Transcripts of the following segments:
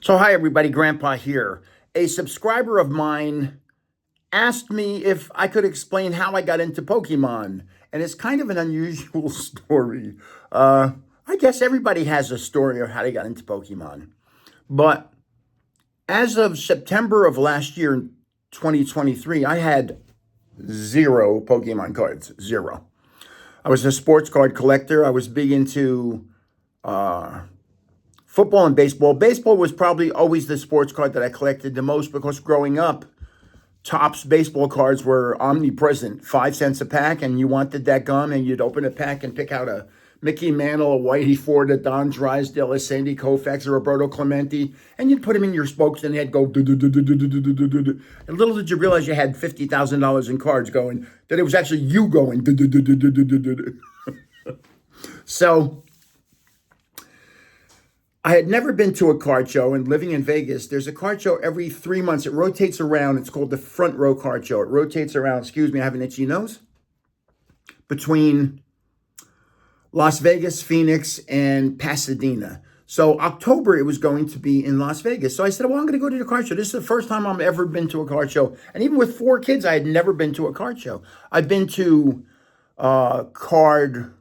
So, hi everybody, Grandpa here. A subscriber of mine asked me if I could explain how I got into Pokemon, and it's kind of an unusual story. Uh, I guess everybody has a story of how they got into Pokemon. But as of September of last year, 2023, I had zero Pokemon cards. Zero. I was a sports card collector. I was big into uh, football and baseball. Baseball was probably always the sports card that I collected the most because growing up, Topps baseball cards were omnipresent, 5 cents a pack, and you wanted that gum, and you'd open a pack and pick out a Mickey Mantle, a Whitey Ford, a Don Drysdale, a Sandy Koufax, a Roberto Clemente, and you'd put them in your spokes, and they'd go do do do do do do do do do do. And little did you realize you had $50,000 in cards going, that it was actually you going do do do do do do do do. So I had never been to a card show, and living in Vegas, there's a card show every 3 months. It rotates around. It's called the Front Row Card Show. It rotates around, excuse me, I have an itchy nose, between Las Vegas, Phoenix, and Pasadena. So October, it was going to be in Las Vegas. So I said, well, I'm going to go to the card show. This is the first time I've ever been to a card show. And even with 4 kids, I had never been to a card show. I've been to card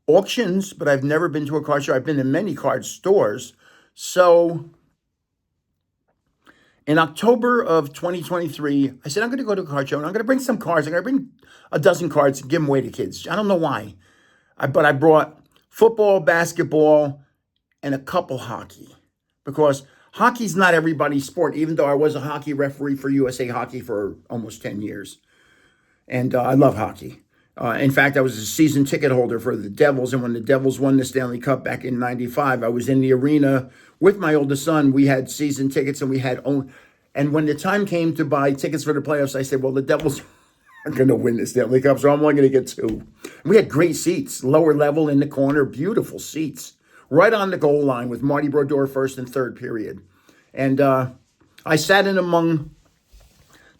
auctions, but I've never been to a card show. I've been to many card stores. So in October of 2023, I said, I'm going to go to a card show and I'm going to bring some cards. I'm going to bring a dozen cards and give them away to kids. I don't know why, but I brought football, basketball, and a couple hockey because hockey's not everybody's sport, even though I was a hockey referee for USA Hockey for almost 10 years. And I love hockey. In fact, I was a season ticket holder for the Devils, and when the Devils won the Stanley Cup back in '95, I was in the arena with my oldest son. We had season tickets, and and when the time came to buy tickets for the playoffs, I said, well, the Devils are going to win the Stanley Cup, so I'm only going to get 2. And we had great seats, lower level in the corner, beautiful seats, right on the goal line with Marty Brodeur first and third period. And I sat in among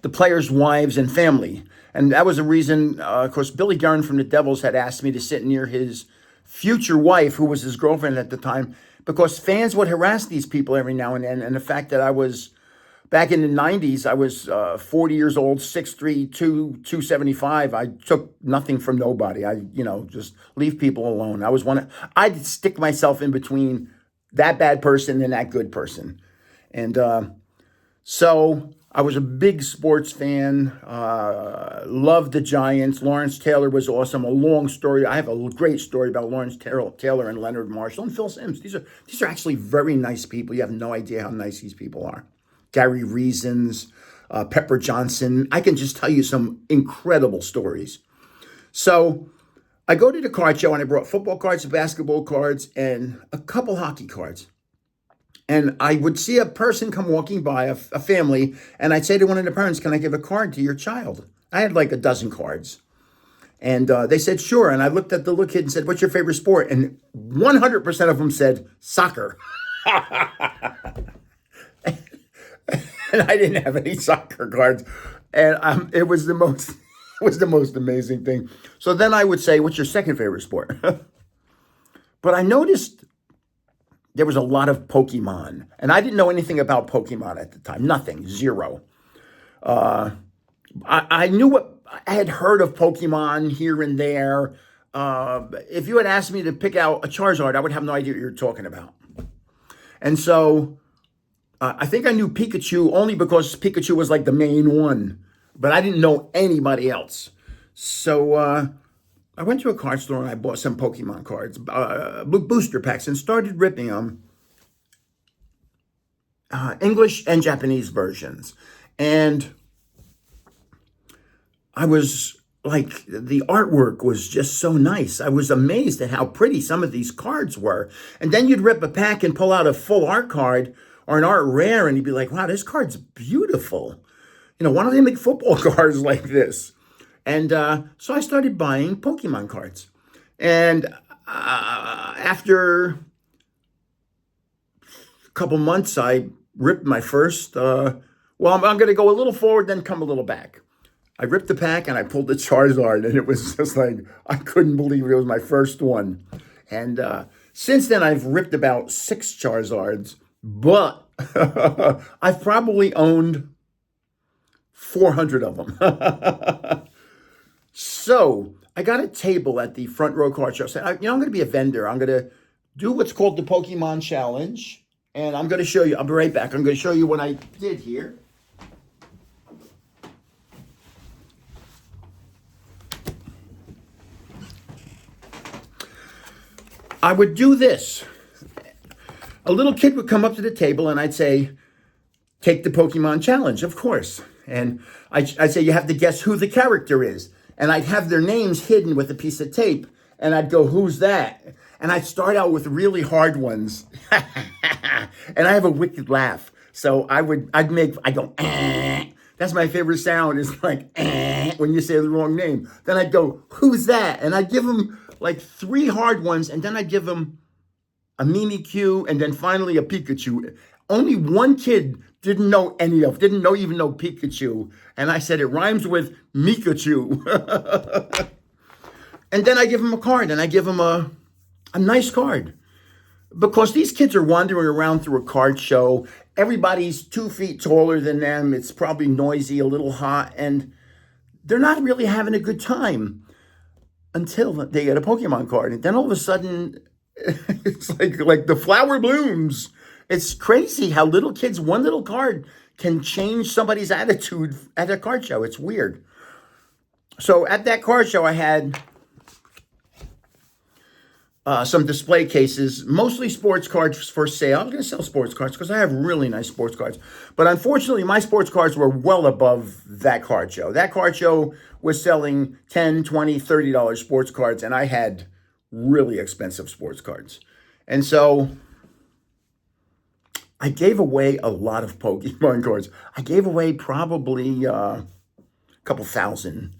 the players' wives and family. And that was a reason, of course, Billy Guerin from the Devils had asked me to sit near his future wife, who was his girlfriend at the time, because fans would harass these people every now and then. And the fact that I was, back in the 90s, I was 40 years old, 6'3", 275. I took nothing from nobody. Just leave people alone. I'd stick myself in between that bad person and that good person. And so I was a big sports fan, loved the Giants. Lawrence Taylor was awesome. A long story. I have a great story about Lawrence Taylor and Leonard Marshall and Phil Simms. These are actually very nice people. You have no idea how nice these people are. Gary Reasons, Pepper Johnson. I can just tell you some incredible stories. So I go to the card show and I brought football cards, basketball cards, and a couple hockey cards. And I would see a person come walking by, a family, and I'd say to one of the parents, can I give a card to your child? I had like a dozen cards. And they said, sure. And I looked at the little kid and said, what's your favorite sport? And 100% of them said, soccer. And I didn't have any soccer cards. And it was the most amazing thing. So then I would say, what's your second favorite sport? But I noticed there was a lot of Pokemon. And I didn't know anything about Pokemon at the time. Nothing. Zero. I knew I had heard of Pokemon here and there. If you had asked me to pick out a Charizard, I would have no idea what you're talking about. And so I think I knew Pikachu only because Pikachu was like the main one. But I didn't know anybody else. So I went to a card store and I bought some Pokemon cards, booster packs, and started ripping them, English and Japanese versions. And I was like, the artwork was just so nice. I was amazed at how pretty some of these cards were. And then you'd rip a pack and pull out a full art card or an art rare, and you'd be like, wow, this card's beautiful. Why don't they make football cards like this? And so I started buying Pokemon cards. And after a couple months, I ripped my first, I'm going to go a little forward, then come a little back. I ripped the pack and I pulled the Charizard, and it was just like, I couldn't believe it was my first one. And since then, I've ripped about 6 Charizards, but I've probably owned 400 of them. So I got a table at the Front Row Card Show. So I'm going to be a vendor. I'm going to do what's called the Pokemon Challenge. And I'm going to show you, I'll be right back. I'm going to show you what I did here. I would do this. A little kid would come up to the table and I'd say, take the Pokemon Challenge, of course. And I'd say, you have to guess who the character is. And I'd have their names hidden with a piece of tape. And I'd go, who's that? And I'd start out with really hard ones. And I have a wicked laugh. So I go, eh. That's my favorite sound, is like, eh, when you say the wrong name. Then I'd go, who's that? And I'd give them like 3 hard ones. And then I'd give them a Mimikyu, and then finally a Pikachu. Only one kid didn't even know Pikachu. And I said, it rhymes with Mikachu. And then I give him a card, and I give him a nice card. Because these kids are wandering around through a card show. Everybody's 2 feet taller than them. It's probably noisy, a little hot, and they're not really having a good time until they get a Pokemon card. And then all of a sudden, it's like the flower blooms. It's crazy how little kids, one little card can change somebody's attitude at a card show. It's weird. So at that card show, I had some display cases, mostly sports cards for sale. I'm going to sell sports cards because I have really nice sports cards. But unfortunately, my sports cards were well above that card show. That card show was selling $10, $20, $30 sports cards, and I had really expensive sports cards. And so I gave away a lot of Pokemon cards. I gave away probably a couple thousand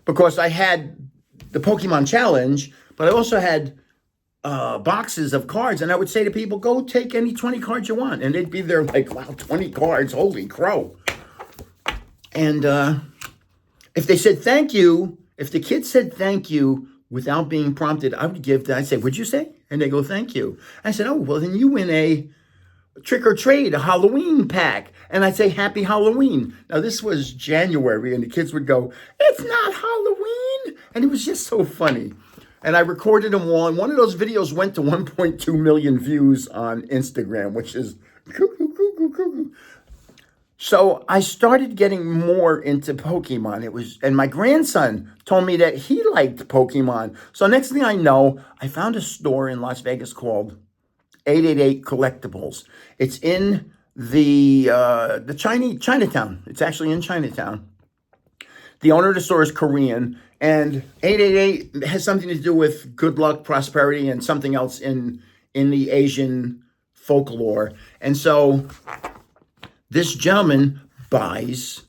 because I had the Pokemon Challenge, but I also had boxes of cards, and I would say to people, go take any 20 cards you want. And they'd be there like, wow, 20 cards, holy crow. And if they said thank you, if the kid said thank you without being prompted, I'd say, what'd you say? And they go, thank you. I said, oh, well, then you win a trick or trade, a Halloween pack. And I'd say, happy Halloween. Now, this was January, and the kids would go, it's not Halloween. And it was just so funny. And I recorded them all. And one of those videos went to 1.2 million views on Instagram, which is cuckoo. So I started getting more into Pokemon. And my grandson told me that he liked Pokemon. So next thing I know, I found a store in Las Vegas called 888 Collectibles. It's in the Chinatown. It's actually in Chinatown. The owner of the store is Korean, and 888 has something to do with good luck, prosperity, and something else in the Asian folklore. And so this gentleman buys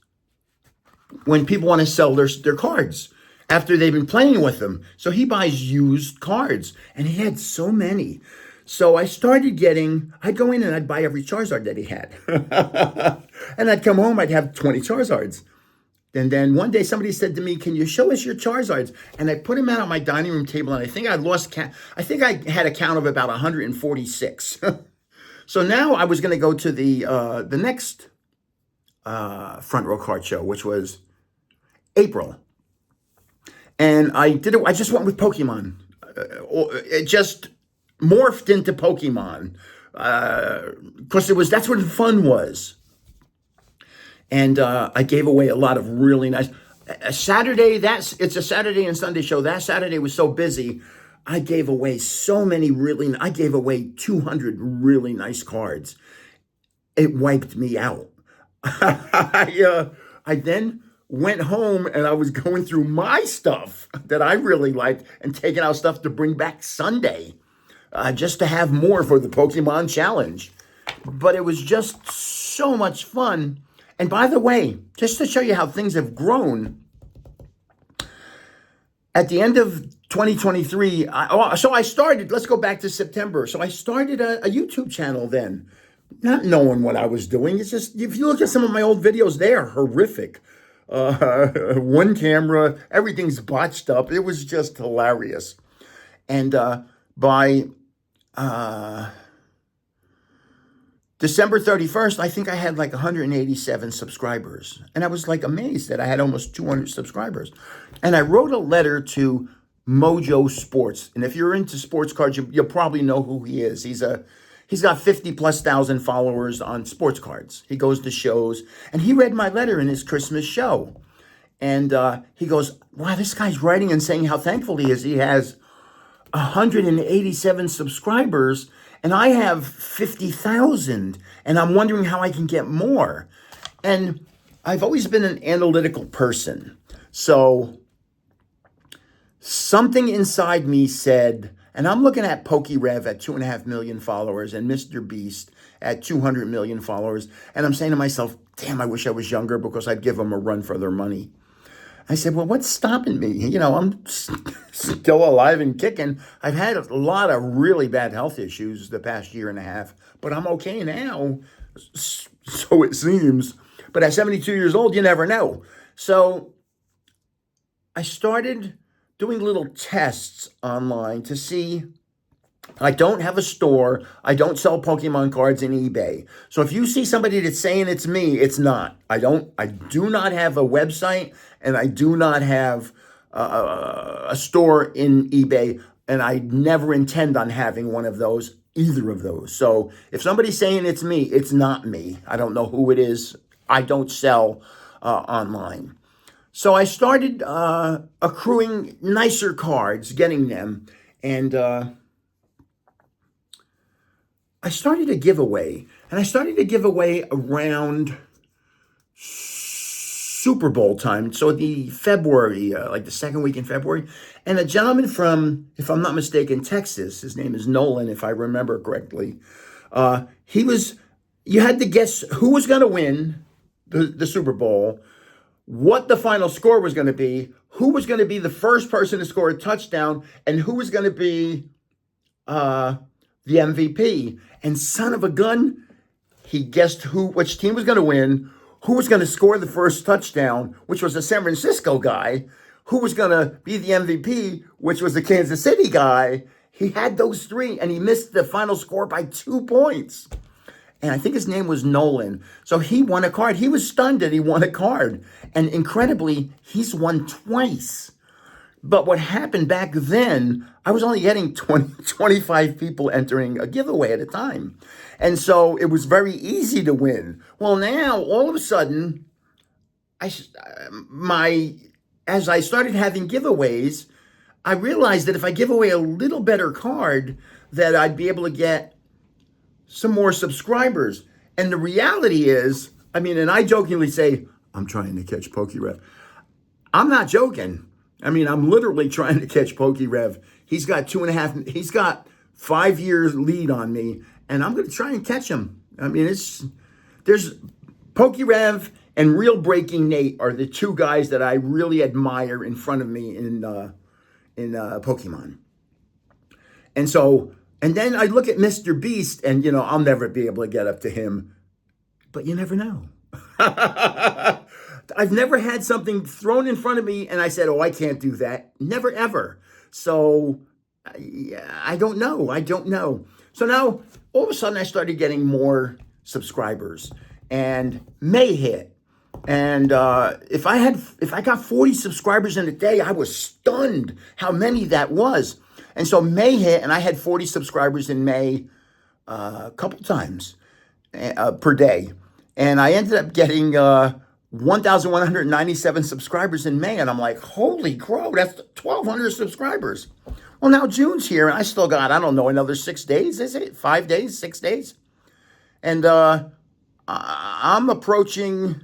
when people want to sell their cards after they've been playing with them. So he buys used cards, and he had so many. So I started I'd go in and I'd buy every Charizard that he had. And I'd come home, I'd have 20 Charizards. And then one day somebody said to me, can you show us your Charizards? And I put them out on my dining room table, and I think I lost count. I think I had a count of about 146. So now I was going to go to the next Front Row Card Show, which was April. And I just went with Pokemon. It just morphed into Pokemon. Because that's what fun was. And I gave away a lot of really nice. It's a Saturday and Sunday show. That Saturday was so busy. I gave away I gave away 200 really nice cards. It wiped me out. I then went home and I was going through my stuff that I really liked and taking out stuff to bring back Sunday, just to have more for the Pokemon Challenge. But it was just so much fun. And by the way, just to show you how things have grown, at the end of 2023, let's go back to September. So I started a YouTube channel then, not knowing what I was doing. It's just, if you look at some of my old videos, they are horrific. One camera, everything's botched up. It was just hilarious. And by December 31st, I think I had like 187 subscribers. And I was like amazed that I had almost 200 subscribers. And I wrote a letter to Mojo Sports. And if you're into sports cards, you'll probably know who he is. He's got 50 plus thousand followers on sports cards. He goes to shows, and he read my letter in his Christmas show. And he goes, wow, this guy's writing and saying how thankful he is. He has 187 subscribers, and I have 50,000, and I'm wondering how I can get more. And I've always been an analytical person. So something inside me said, and I'm looking at PokeRev at 2.5 million followers and Mr. Beast at 200 million followers. And I'm saying to myself, damn, I wish I was younger because I'd give them a run for their money. I said, well, what's stopping me? You know, I'm still alive and kicking. I've had a lot of really bad health issues the past year and a half, but I'm okay now. So it seems. But at 72 years old, you never know. So I started doing little tests online to see. I don't have a store. I don't sell Pokemon cards in eBay. So if you see somebody that's saying it's me, it's not. I do not have a website, and I do not have a store in eBay, and I never intend on having one of those, either of those. So if somebody's saying it's me, it's not me. I don't know who it is. I don't sell online. So I started accruing nicer cards, getting them, and I started a giveaway, and I started a giveaway around Super Bowl time. So the February, like the second week in February, and a gentleman from, if I'm not mistaken, Texas, his name is Nolan, if I remember correctly. You had to guess who was going to win the Super Bowl, what the final score was going to be, who was going to be the first person to score a touchdown, and who was going to be the MVP. And son of a gun, he guessed which team was going to win, who was going to score the first touchdown, which was a San Francisco guy, who was going to be the MVP, which was the Kansas City guy. He had those three, and he missed the final score by 2 points. And I think his name was Nolan. So he won a card. He was stunned that he won a card. And incredibly, he's won twice. But what happened back then, I was only getting 25 people entering a giveaway at a time. And so it was very easy to win. Well, now, all of a sudden, as I started having giveaways, I realized that if I give away a little better card, that I'd be able to get some more subscribers. And the reality is, and I jokingly say, I'm trying to catch PokeRev. I'm not joking. I'm literally trying to catch PokeRev. He's got 5 years lead on me, and I'm going to try and catch him. There's PokeRev and Real Breaking Nate are the two guys that I really admire in front of me in Pokemon. And then I look at Mr. Beast, and I'll never be able to get up to him, but you never know. I've never had something thrown in front of me and I said, oh, I can't do that. Never, ever. So I don't know. So now all of a sudden I started getting more subscribers, and May hit. And if I got 40 subscribers in a day, I was stunned how many that was. And so May hit, and I had 40 subscribers in May a couple times per day. And I ended up getting 1,197 subscribers in May, and I'm like, holy crow, that's 1,200 subscribers. Well, now June's here, and I still got, another 6 days, is it? 5 days, 6 days? And I'm approaching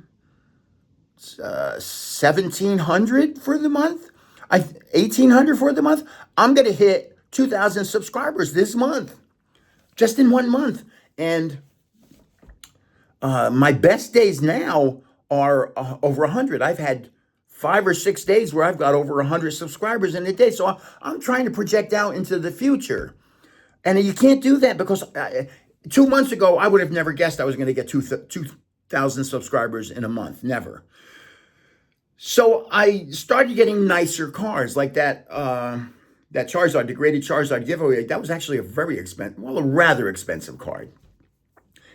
1,700 for the month, 1,800 for the month. I'm going to hit 2,000 subscribers this month, just in 1 month. And my best days now are over 100. I've had 5 or 6 days where I've got over 100 subscribers in a day. So I'm trying to project out into the future. And you can't do that because 2 months ago, I would have never guessed I was going to get 2,000 subscribers in a month. Never. So I started getting nicer cards like that Charizard, the graded Charizard giveaway. That was actually a rather expensive card.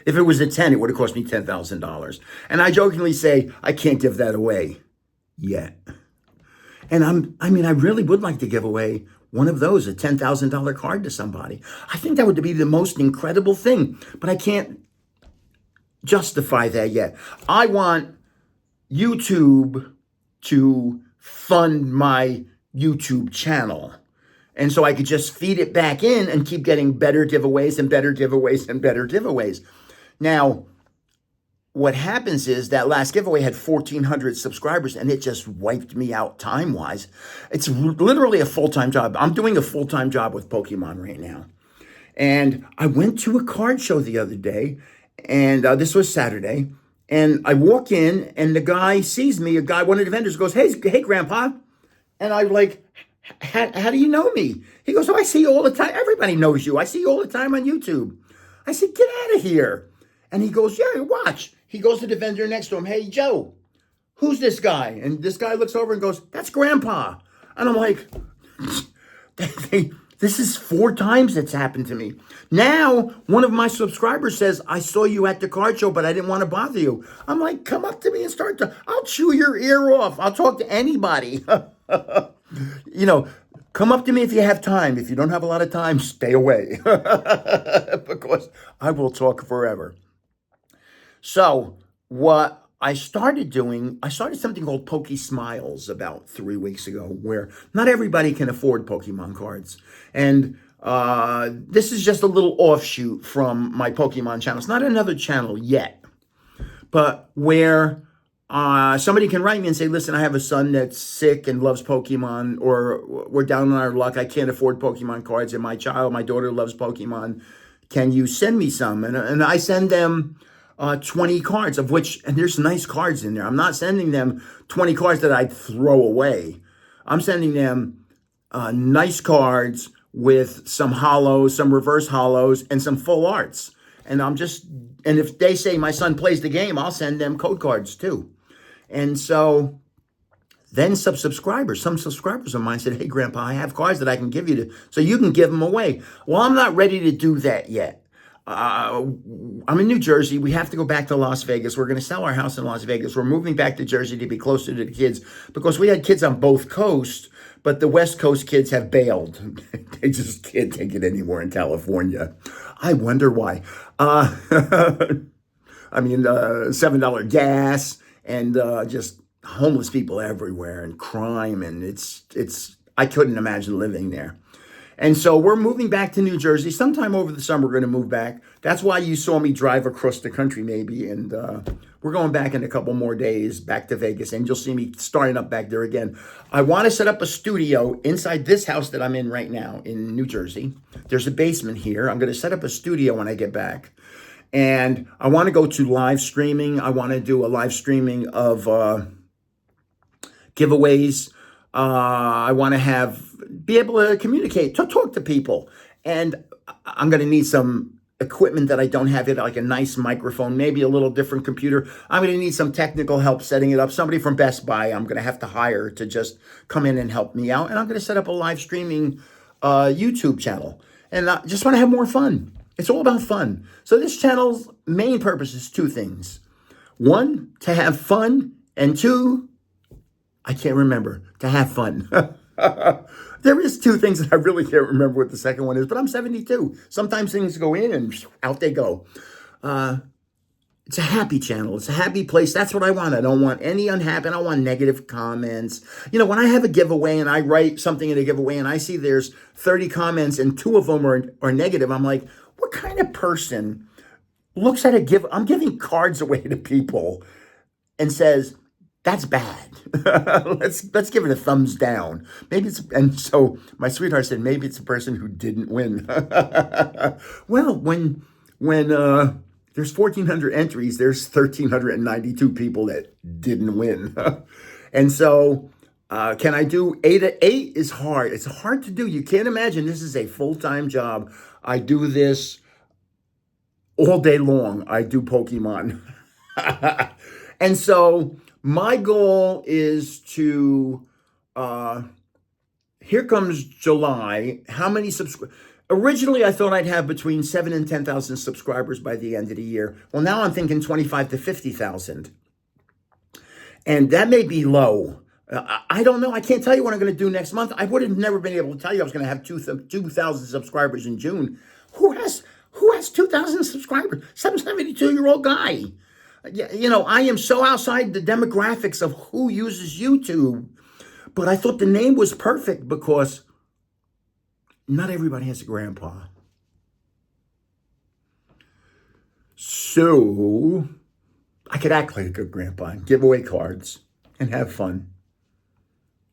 If it was a 10, it would have cost me $10,000. And I jokingly say, I can't give that away yet. And I mean, I really would like to give away one of those, a $10,000 card to somebody. I think that would be the most incredible thing, but I can't justify that yet. I want YouTube to fund my YouTube channel. And so I could just feed it back in and keep getting better giveaways and better giveaways and better giveaways. Now, what happens is that last giveaway had 1,400 subscribers and it just wiped me out time-wise. It's literally a full-time job. I'm doing a full-time job with Pokemon right now. And I went to a card show the other day, and this was Saturday, and I walk in and the guy sees me, one of the vendors goes, hey, Grandpa. And I'm like, how do you know me? He goes, oh, I see you all the time. Everybody knows you. I see you all the time on YouTube. I said, get out of here. And he goes, yeah, watch. He goes to the vendor next to him. Hey, Joe, who's this guy? And this guy looks over and goes, that's Grandpa. And I'm like, this is 4 times it's happened to me. Now, one of my subscribers says, I saw you at the card show, but I didn't want to bother you. I'm like, come up to me and I'll chew your ear off. I'll talk to anybody. Come up to me if you have time. If you don't have a lot of time, stay away. Because I will talk forever. So what I started something called Poke Smiles about 3 weeks ago, where not everybody can afford Pokemon cards. And this is just a little offshoot from my Pokemon channel. It's not another channel yet, but where somebody can write me and say, listen, I have a son that's sick and loves Pokemon, or we're down on our luck. I can't afford Pokemon cards, and my daughter loves Pokemon. Can you send me some? And I send them 20 cards, of which, and there's nice cards in there. I'm not sending them 20 cards that I'd throw away. I'm sending them nice cards with some hollows, some reverse hollows, and some full arts. And if they say my son plays the game, I'll send them code cards too. And so then some subscribers of mine said, hey, Grandpa, I have cards that I can give you so you can give them away. Well, I'm not ready to do that yet. I'm in New Jersey. We have to go back to Las Vegas. We're going to sell our house in Las Vegas. We're moving back to Jersey to be closer to the kids because we had kids on both coasts, but the West Coast kids have bailed. They just can't take it anymore in California. I wonder why. $7 gas and just homeless people everywhere and crime. And I couldn't imagine living there. And so we're moving back to New Jersey. Sometime over the summer, we're going to move back. That's why you saw me drive across the country maybe. And we're going back in a couple more days back to Vegas. And you'll see me starting up back there again. I want to set up a studio inside this house that I'm in right now in New Jersey. There's a basement here. I'm going to set up a studio when I get back. And I want to go to live streaming. I want to do a live streaming of giveaways. I want to be able to communicate, to talk to people. And I'm going to need some equipment that I don't have yet, like a nice microphone, maybe a little different computer. I'm going to need some technical help setting it up. Somebody from Best Buy I'm going to have to hire to just come in and help me out. And I'm going to set up a live streaming YouTube channel. And I just want to have more fun. It's all about fun. So this channel's main purpose is 2 things. 1, to have fun. And 2, I can't remember, to have fun. There is 2 things that I really can't remember what the second one is, but I'm 72. Sometimes things go in and out they go. It's a happy channel. It's a happy place. That's what I want. I don't want any unhappy. I don't want negative comments. When I have a giveaway and I write something in a giveaway and I see there's 30 comments and 2 of them are negative, I'm like, what kind of person looks at I'm giving cards away to people and says, that's bad. Let's give it a thumbs down. And so my sweetheart said, maybe it's a person who didn't win. Well, when there's 1,400 entries, there's 1,392 people that didn't win. And so can I do 8? 8 is hard. It's hard to do. You can't imagine this is a full-time job. I do this all day long. I do Pokemon. And so my goal is to, here comes July. How many Originally, I thought I'd have between 7 and 10,000 subscribers by the end of the year. Well, now I'm thinking 25 to 50,000. And that may be low. I don't know. I can't tell you what I'm going to do next month. I would have never been able to tell you I was going to have 2,000 subscribers in June. Who has 2,000 subscribers? Some 72-year-old guy. You know, I am so outside the demographics of who uses YouTube. But I thought the name was perfect because not everybody has a grandpa. So I could act like a good grandpa and give away cards and have fun.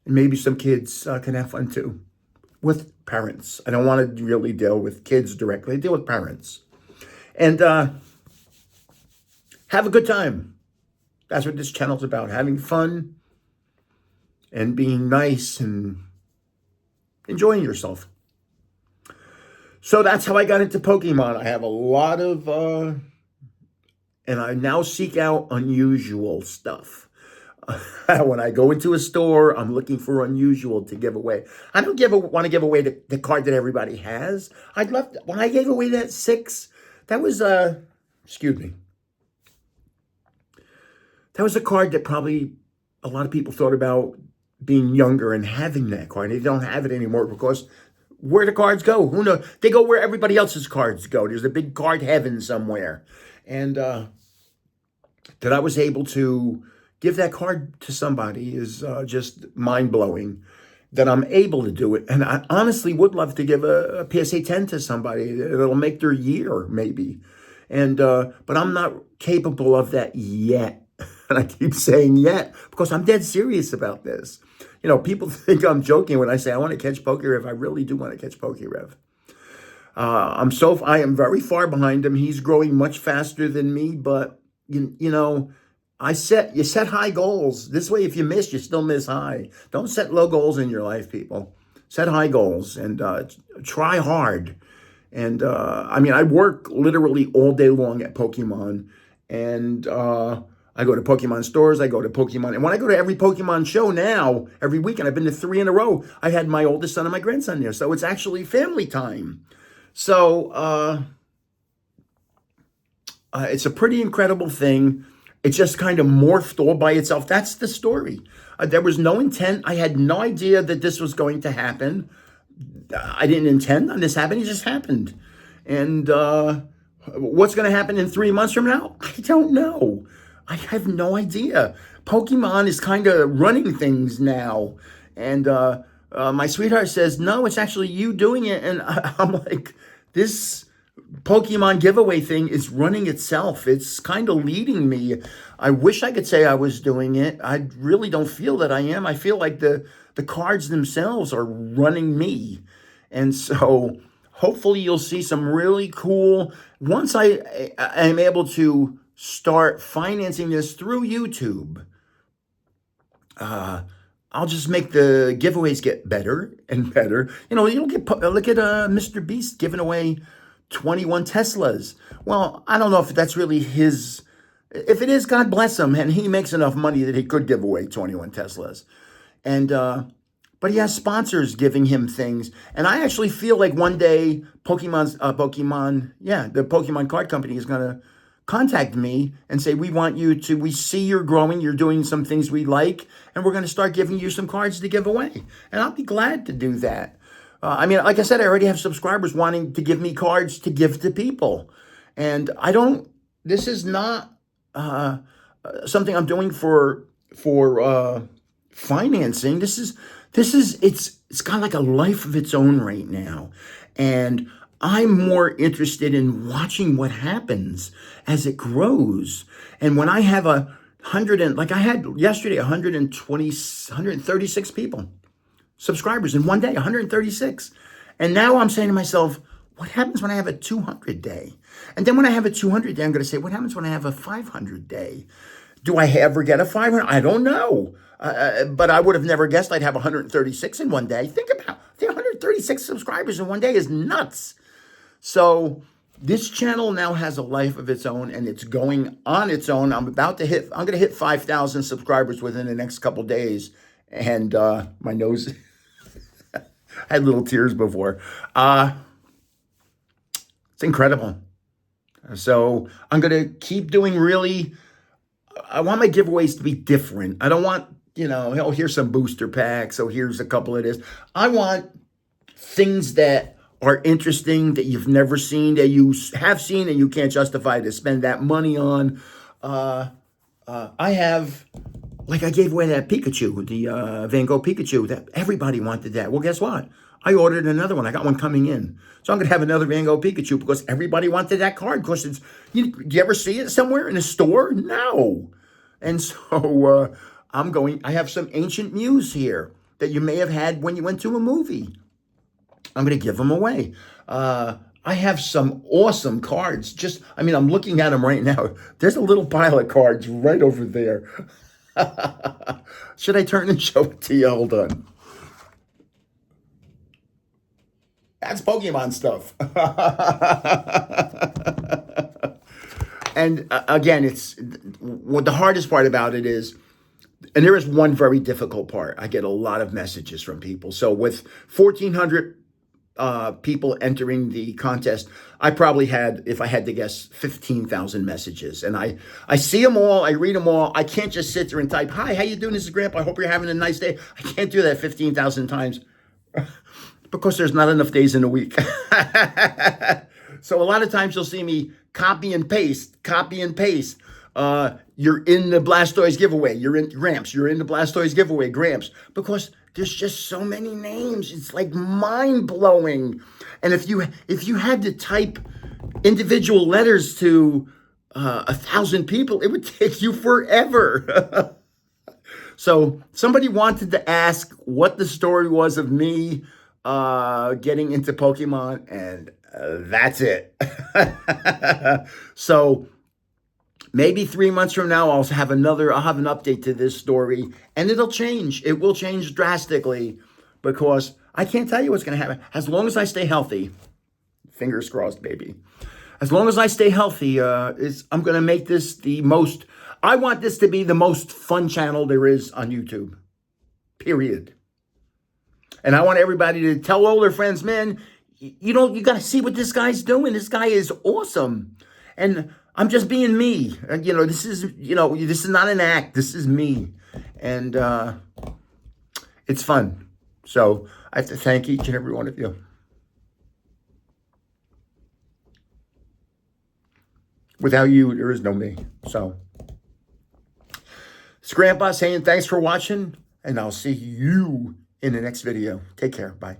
And maybe some kids can have fun too with parents. I don't want to really deal with kids directly. I deal with parents. And have a good time. That's what this channel's about, having fun and being nice and enjoying yourself. So that's how I got into Pokemon. I have a lot of, and I now seek out unusual stuff. When I go into a store, I'm looking for unusual to give away. I don't want to give away the card that everybody has. I'd love to, when I gave away that 6, that was, excuse me. That was a card that probably a lot of people thought about being younger and having that card. They don't have it anymore because where the cards go, who knows? They go where everybody else's cards go. There's a big card heaven somewhere. And that I was able to give that card to somebody is just mind-blowing that I'm able to do it. And I honestly would love to give a PSA 10 to somebody. It'll make their year, maybe. And but I'm not capable of that yet. And I keep saying yet because I'm dead serious about this. You know, people think I'm joking when I say I want to catch Pokerev. I really do want to catch Pokerev. I am very far behind him. He's growing much faster than me, but you know, you set high goals. This way, if you miss, you still miss high. Don't set low goals in your life, people. Set high goals and try hard. And I mean, I work literally all day long at Pokemon, and I go to Pokemon stores, I go to Pokemon, and when I go to every Pokemon show now, every weekend, I've been to 3 in a row, I had my oldest son and my grandson there, so it's actually family time. So it's a pretty incredible thing. It just kind of morphed all by itself. That's the story. There was no intent. I had no idea that this was going to happen. I didn't intend on this happening. It just happened. And what's going to happen in 3 months from now? I don't know. I have no idea. Pokemon is kind of running things now. And my sweetheart says, no, it's actually you doing it. And I'm like, this Pokemon giveaway thing is running itself. It's kind of leading me. I wish I could say I was doing it. I really don't feel that I am. I feel like the cards themselves are running me. And so hopefully you'll see some really cool, once I am able to start financing this through YouTube, I'll just make the giveaways get better and better. You know, you'll look at Mr. Beast giving away 21 Teslas. Well, I don't know if that's really his. If it is, God bless him, and he makes enough money that he could give away 21 Teslas. And but he has sponsors giving him things, and I actually feel like one day the Pokemon card company is gonna contact me and say, we see you're growing, you're doing some things we like, and we're going to start giving you some cards to give away. And I'll be glad to do that. I mean, like I said, I already have subscribers wanting to give me cards to give to people. And this is not something I'm doing for financing. It's got like a life of its own right now. And I'm more interested in watching what happens as it grows. And when I have like I had yesterday, 136 people, subscribers in one day, 136. And now I'm saying to myself, what happens when I have a 200 day? And then when I have a 200 day, I'm going to say, what happens when I have a 500 day? Do I ever get a 500? I don't know. But I would have never guessed I'd have 136 in one day. Think about the 136 subscribers in one day is nuts. So this channel now has a life of its own, and it's going on its own. I'm going to hit 5,000 subscribers within the next couple days. And my nose, I had little tears before. It's incredible. So I'm going to keep doing I want my giveaways to be different. I don't want, oh, here's some booster packs. Oh, here's a couple of this. I want things that are interesting that you've never seen, that you have seen and you can't justify to spend that money on. I have, like I gave away that Pikachu, the Van Gogh Pikachu, that everybody wanted that. Well, guess what? I ordered another one. I got one coming in. So I'm going to have another Van Gogh Pikachu because everybody wanted that card. Because do you ever see it somewhere in a store? No. And so I have some ancient muse here that you may have had when you went to a movie. I'm going to give them away. I have some awesome cards. I'm looking at them right now. There's a little pile of cards right over there. Should I turn and show it to you? Hold on. That's Pokemon stuff. And again, it's what the hardest part about it is, and there is one very difficult part. I get a lot of messages from people. So with 1,400 people entering the contest, I probably had, if I had to guess, 15,000 messages. And I see them all. I read them all. I can't just sit there and type, "Hi, how you doing? This is Grandpa. I hope you're having a nice day." I can't do that 15,000 times because there's not enough days in a week. So a lot of times you'll see me copy and paste. You're in the Blastoise giveaway. You're in Gramps. You're in the Blastoise giveaway, Gramps. Because there's just so many names. It's like mind-blowing. And if you had to type individual letters to 1,000 people, it would take you forever. So somebody wanted to ask what the story was of me getting into Pokemon, and that's it. So maybe 3 months from now, I'll have an update to this story, and it'll change. It will change drastically because I can't tell you what's going to happen. As long as I stay healthy, fingers crossed, baby. As long as I stay healthy, I'm going to make this I want this to be the most fun channel there is on YouTube, period. And I want everybody to tell all their friends, man, you got to see what this guy's doing. This guy is awesome. And I'm just being me. This is not an act. This is me. And it's fun. So I have to thank each and every one of you. Without you, there is no me. So it's Grandpa saying thanks for watching, and I'll see you in the next video. Take care. Bye.